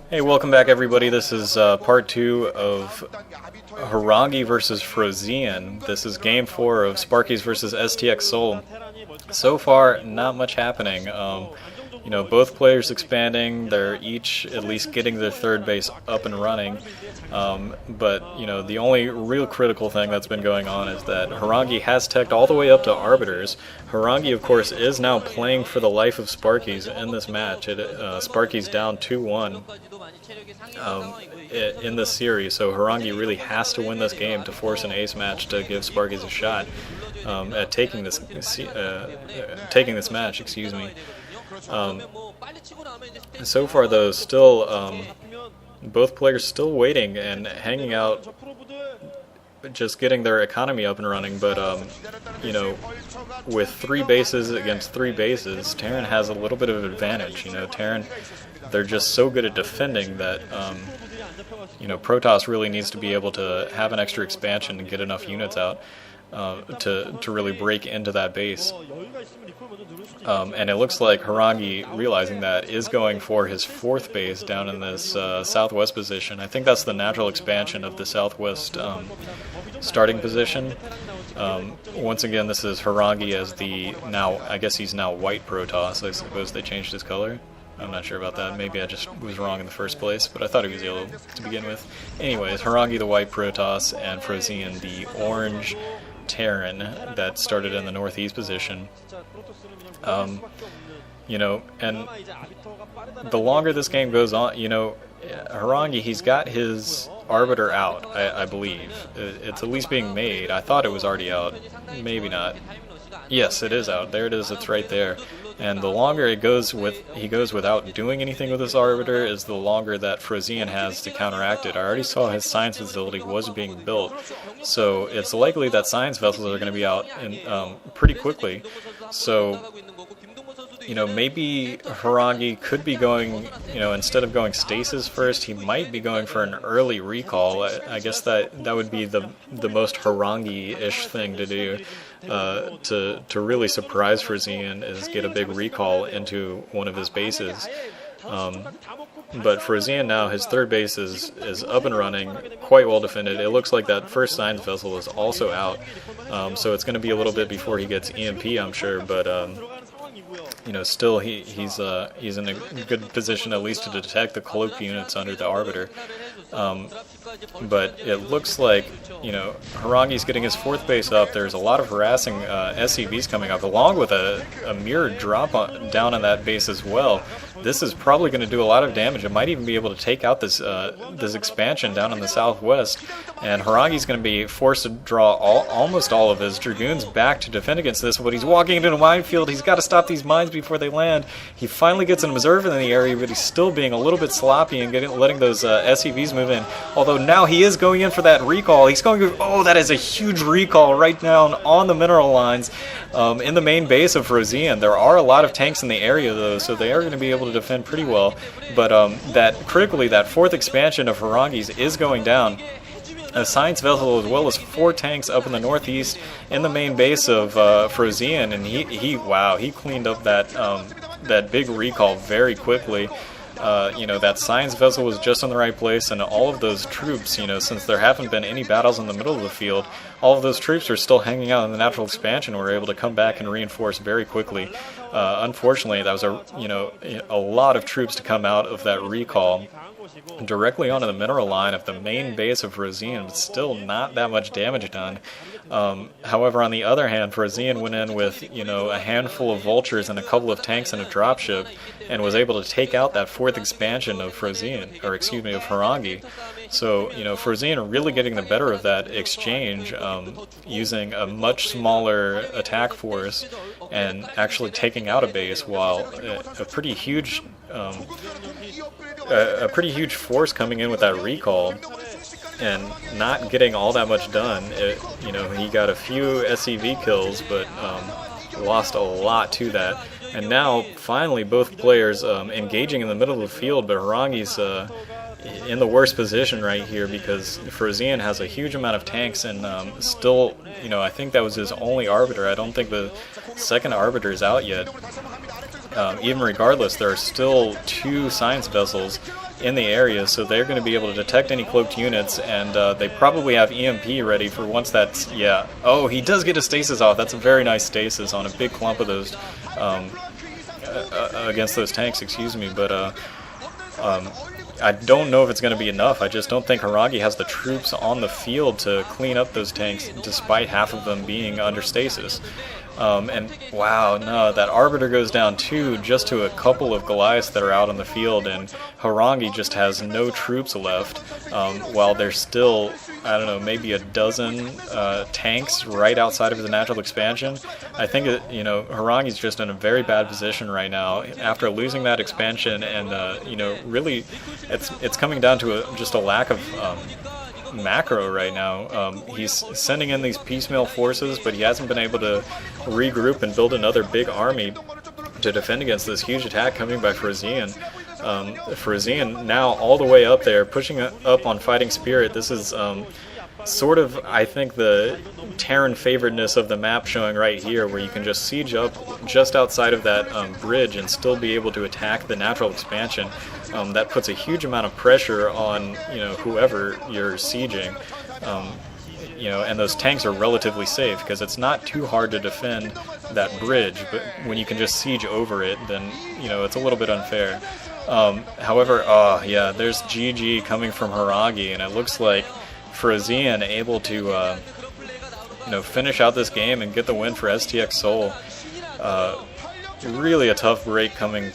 Hey, welcome back everybody. This is part 2 of Horang2 versus FrOzean. This is game 4 of Sparkyz versus STX Seoul. So far, not much happening. You know, both players expanding, they're each at least getting their third base up and running. But, you know, the only real critical thing that's been going on is that Horang2 has teched all the way up to Arbiters. Horang2, of course, is now playing for the life of Sparkyz in this match. Sparkyz down 2-1 in this series, so Horang2 really has to win this game to force an ace match to give Sparkyz a shot at taking this match. Excuse me. So far, though, still both players still waiting and hanging out, just getting their economy up and running. But you know, with 3 bases against 3 bases, Terran has a little bit of an advantage. You know, Terran, they're just so good at defending that you know, Protoss really needs to be able to have an extra expansion and get enough units out to really break into that base. And it looks like Horang2, realizing that, is going for his 4th base down in this southwest position. I think that's the natural expansion of the southwest starting position. Once again, this is Horang2 as the now, I guess he's now white Protoss. I suppose they changed his color. I'm not sure about that. Maybe I just was wrong in the first place, but I thought he was yellow to begin with. Anyways, Horang2 the white Protoss and FrOzean the orange Terran that started in the northeast position. You know, and the longer this game goes on, you know, Horang2, he's got his Arbiter out, I believe. It's at least being made. I thought it was already out. Maybe not. Yes, it is out. There it is. It's right there. And the longer he goes without doing anything with his Arbiter, is the longer that FrOzean has to counteract it. I already saw his science facility was being built, so it's likely that science vessels are going to be out in, pretty quickly. So, you know, maybe Horang2 could be going, you know, instead of going stasis first, he might be going for an early recall. I guess that would be the most Horang2-ish thing to do, to really surprise FrOzean, is get a big recall into one of his bases. But FrOzean now, his 3rd base is up and running, quite well defended. It looks like that first science vessel is also out, so it's going to be a little bit before he gets EMP, I'm sure, but you know, still he's in a good position at least to detect the cloak units under the Arbiter. But it looks like, you know, Horang2's getting his 4th base up. There's a lot of harassing SCVs coming up, along with a mirrored drop down on that base as well. This is probably going to do a lot of damage. It might even be able to take out this this expansion down in the southwest. And Horang2's going to be forced to draw almost all of his Dragoons back to defend against this. But he's walking into a minefield. He's got to stop these mines before they land. He finally gets an observer in the area, but he's still being a little bit sloppy and letting those SCVs move in. Although now he is going in for that recall. He's going to, oh, that is a huge recall right now on the mineral lines in the main base of FrOzean. There are a lot of tanks in the area though, so they are going to be able to defend pretty well. But critically, that 4th expansion of Horang2's is going down. A science vessel as well as 4 tanks up in the northeast in the main base of FrOzean, and he cleaned up that big recall very quickly. You know, that science vessel was just in the right place, and all of those troops, you know, since there haven't been any battles in the middle of the field, all of those troops are still hanging out in the natural expansion and were able to come back and reinforce very quickly. Unfortunately, that was a lot of troops to come out of that recall directly onto the mineral line of the main base of FrOzean, but still not that much damage done. However, on the other hand, FrOzean went in with, you know, a handful of vultures and a couple of tanks and a dropship, and was able to take out that 4th expansion of FrOzean, or excuse me, of Horang2. So, you know, FrOzean really getting the better of that exchange, using a much smaller attack force and actually taking out a base, while a pretty huge force coming in with that recall and not getting all that much done. You know, he got a few SCV kills, but lost a lot to that. And now, finally, both players engaging in the middle of the field, but Horang2's in the worst position right here because FrOzean has a huge amount of tanks and still, you know, I think that was his only Arbiter. I don't think the second Arbiter is out yet. Even regardless, there are still 2 science vessels in the area, so they're going to be able to detect any cloaked units, and they probably have EMP ready for once that's, yeah. Oh, he does get a stasis off. That's a very nice stasis on a big clump of those, against those tanks, excuse me, but I don't know if it's going to be enough. I just don't think Horang2 has the troops on the field to clean up those tanks, despite half of them being under stasis. And wow, no, that Arbiter goes down too, just to a couple of Goliaths that are out on the field, and Horang2 just has no troops left, while there's still, I don't know, maybe a dozen tanks right outside of the natural expansion. I think, you know, Horang2's just in a very bad position right now after losing that expansion, and, you know, really, it's coming down to just a lack of macro right now. He's sending in these piecemeal forces, but he hasn't been able to regroup and build another big army to defend against this huge attack coming by FrOzean. FrOzean now all the way up there, pushing up on Fighting Spirit. This is sort of, I think, the Terran favoredness of the map showing right here, where you can just siege up just outside of that bridge and still be able to attack the natural expansion. That puts a huge amount of pressure on, you know, whoever you're sieging. You know, and those tanks are relatively safe because it's not too hard to defend that bridge, but when you can just siege over it, then, you know, it's a little bit unfair. However, yeah, there's GG coming from Horang2, and it looks like FrOzean able to, you know, finish out this game and get the win for STX Seoul. Really a tough break coming.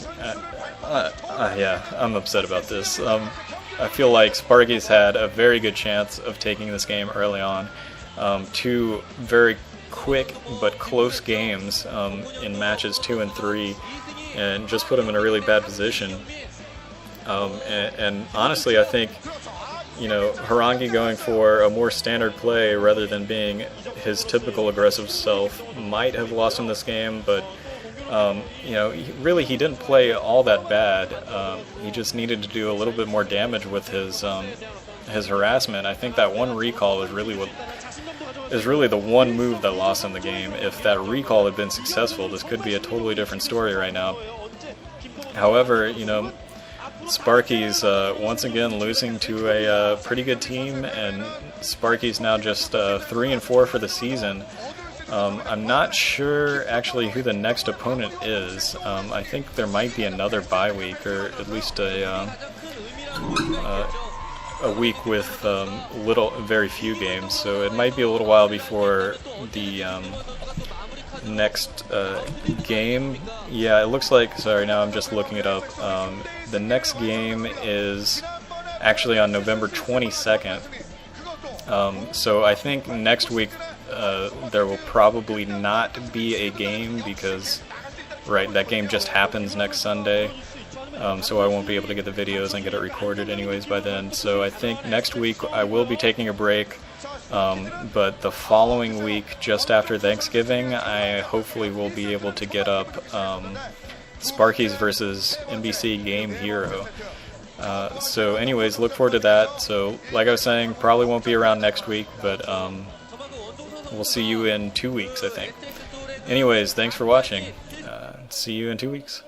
Yeah, I'm upset about this. I feel like Sparkyz had a very good chance of taking this game early on. Two very quick but close games in matches 2 and 3, and just put him in a really bad position. And honestly, I think, you know, Horang2 going for a more standard play rather than being his typical aggressive self might have lost him this game, but you know, he didn't play all that bad. He just needed to do a little bit more damage with his harassment. I think that one recall is really the one move that lost him the game. If that recall had been successful, this could be a totally different story right now. However, you know, Sparkyz once again losing to a pretty good team, and Sparkyz now just 3 and 4 for the season. I'm not sure actually who the next opponent is. I think there might be another bye week, or at least a week with very few games. So it might be a little while before the next game. Yeah, it looks like. Sorry, now I'm just looking it up. The next game is actually on November 22nd. So I think next week there will probably not be a game because, right, that game just happens next Sunday. So I won't be able to get the videos and get it recorded anyways by then. So I think next week I will be taking a break. But the following week, just after Thanksgiving, I hopefully will be able to get up Sparkyz versus NBC Game Hero. So anyways, look forward to that. So like I was saying, probably won't be around next week, but we'll see you in 2 weeks, I think. Anyways, thanks for watching. See you in 2 weeks.